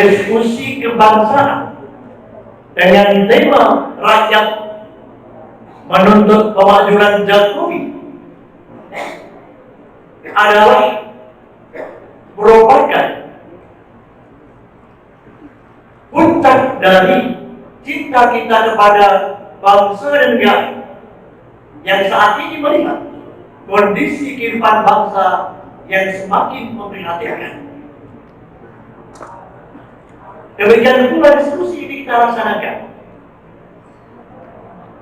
diskusi kebangsaan dengan tema rakyat menuntut pemakzulan Jokowi adalah merupakan puncak dari cinta kita kepada bangsa dan negara yang saat ini melihat kondisi kehidupan bangsa yang semakin memprihatinkan. Demikian pula diskusi ini kita laksanakan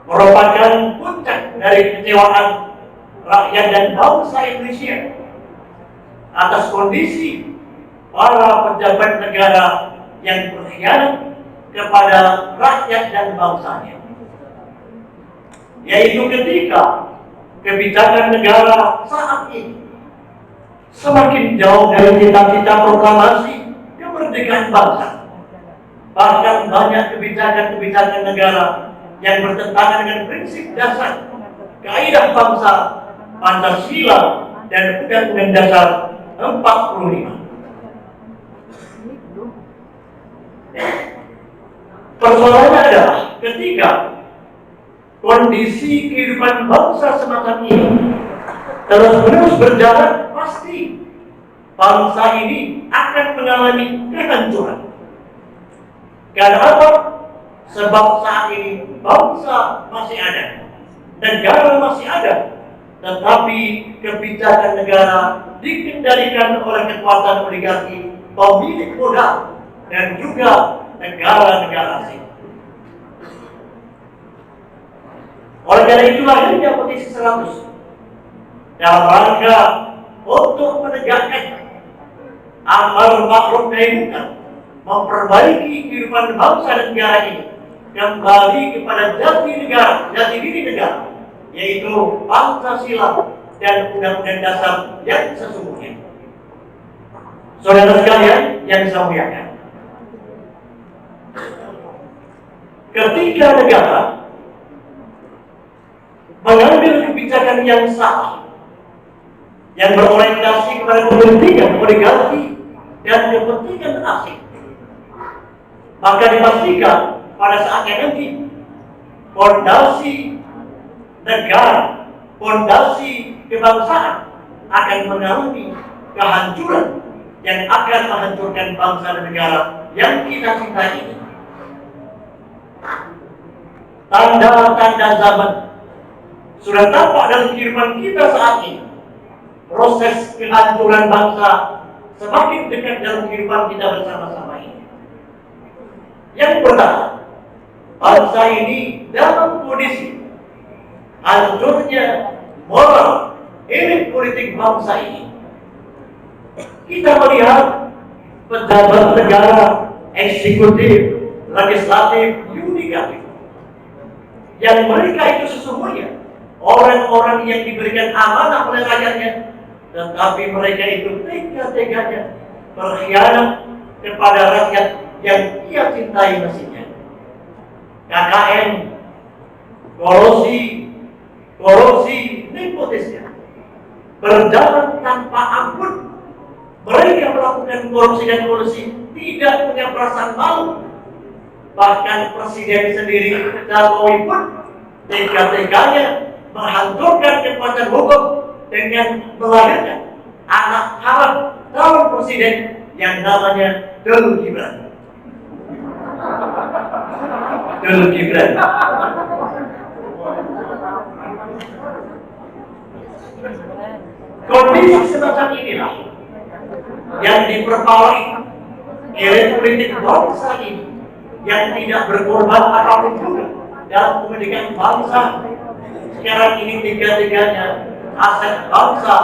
merupakan puncak dari kecewaan rakyat dan bangsa Indonesia atas kondisi para pejabat negara yang berkhianat kepada rakyat dan bangsanya, yaitu ketika kebijakan negara saat ini semakin jauh dari cita-cita proklamasi kemerdekaan bangsa. Bahkan banyak kebijakan-kebijakan negara yang bertentangan dengan prinsip dasar kaidah bangsa, Pancasila, dan Undang-Undang Dasar 45. Persoalannya adalah ketika kondisi kehidupan bangsa semacam ini terus-menerus berjalan, pasti bangsa ini akan mengalami kehancuran. Karena apa? Sebab saat ini bangsa masih ada, negara masih ada, tetapi kebijakan negara dikendalikan oleh kekuatan oligarki, pemilik modal, dan juga negara-negara asing. Oleh karena itu lahirnya petisi 100 dalam rangka untuk menegakkan amar ma'ruf nahi munkar, memperbaiki kehidupan bangsa dan negara ini kembali kepada jati negara, jati diri negara, yaitu Pancasila dan Undang-Undang Dasar yang sesungguhnya. Saudara sekalian yang saya muliakan, ketika negara mengambil kebijakan yang salah, yang berorientasi kepada kepentingan oligarki dan kepentingan asing, maka dipastikan pada saatnya nanti fondasi negara, fondasi kebangsaan akan mengalami kehancuran yang akan menghancurkan bangsa dan negara yang kita cintai ini. Tanda-tanda zaman sudah tampak dalam kehidupan kita saat ini. Proses kehancuran bangsa semakin dekat dalam kehidupan kita bersama-sama ini. Yang pertama, bangsa ini dalam kondisi hancurnya moral elit politik bangsa ini. Kita melihat pejabat negara, eksekutif, legislatif, yudikatif, yang mereka itu sesungguhnya orang-orang yang diberikan amanah oleh rakyatnya, tetapi mereka itu tega-teganya berkhianat kepada rakyat yang ia cintai mesinnya. KKN, korupsi, nepotisme berjalan tanpa ampun. Mereka melakukan korupsi dan kolusi tidak punya perasaan malu. Bahkan Presiden sendiri, Jokowi pun tega-teganya menghancurkan kekuatan hukum dengan melahirkan anak haram calon presiden yang namanya Dulu Gibran. Kondisi semacam inilah yang diperparah elit politik bangsa ini yang tidak berkorban apapun juga dalam kemerdekaan bangsa. Sekarang ini tiga-tiganya aset bangsa,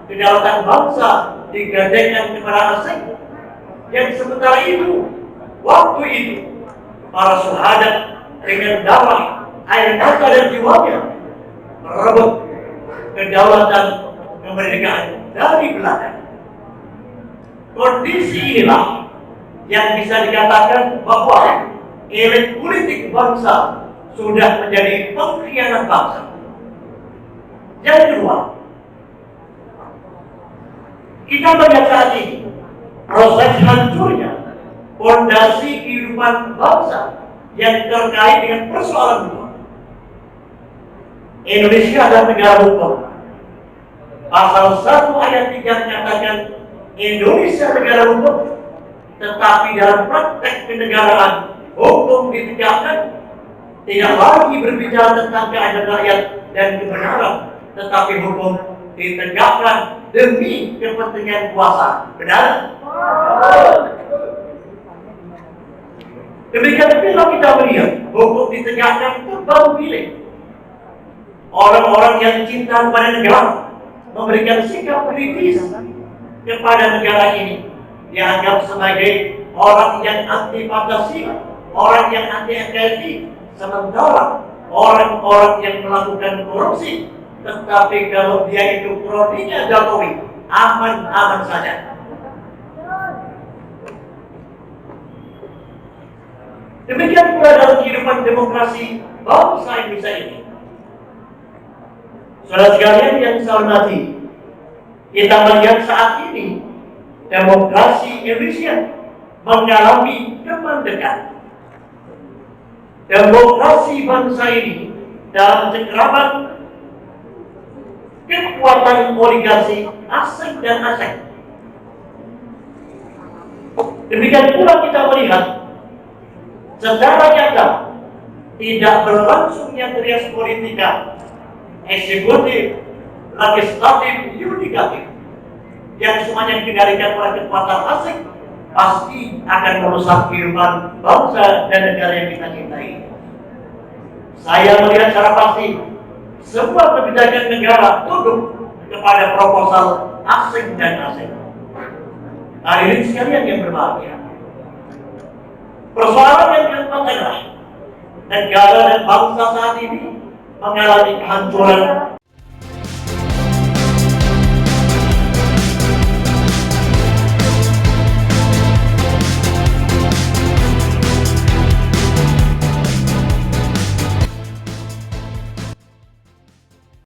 kedaulatan bangsa digadaikan kepada asing. Yang sementara itu, waktu itu para syuhada dengan darah, air mata dan jiwanya merebut kedaulatan kemerdekaan dari Belanda. Kondisi inilah yang bisa dikatakan bahwa elit politik bangsa sudah menjadi pengkhianat bangsa. Yang kedua, kita melihat saat ini proses hancurnya fondasi kehidupan bangsa yang terkait dengan persoalan hukum. Indonesia adalah negara hukum. Pasal 1 ayat 3 menyatakan Indonesia negara hukum, tetapi dalam praktek kenegaraan hukum ditegakkan tidak lagi berbicara tentang keadilan rakyat dan kebenaran, tetapi hukum ditegakkan demi kepentingan kuasa. Benar? Demikian pula kita melihat hukum ditegakkan terbang pilih. Orang-orang yang cinta kepada negara memberikan sikap kritis kepada negara ini, dianggap sebagai orang yang anti Pancasila, orang yang anti NKRI, sementara orang-orang yang melakukan korupsi, tetapi kalau dia itu kroninya Jokowi, aman-aman saja. Demikian pula dalam kehidupan demokrasi bangsa Indonesia ini. Saudara sekalian yang saya hormati, kita melihat saat ini demokrasi Indonesia mengalami kemandekan. Demokrasi bangsa ini dalam cengkraman kekuatan oligarki asing dan asing. Demikian pula kita melihat secara nyata tidak berlangsungnya trias politika eksekutif, legislatif, yudikatif yang semuanya dikendalikan oleh kekuatan asing pasti akan merusak kehidupan bangsa dan negara yang kita cintai. Saya melihat secara pasti semua kebijakan negara tunduk kepada proposal asing dan asing. Hadirin sekalian yang berbahagia, persoalan yang keempat adalah negara dan bangsa saat ini mengalami kehancuran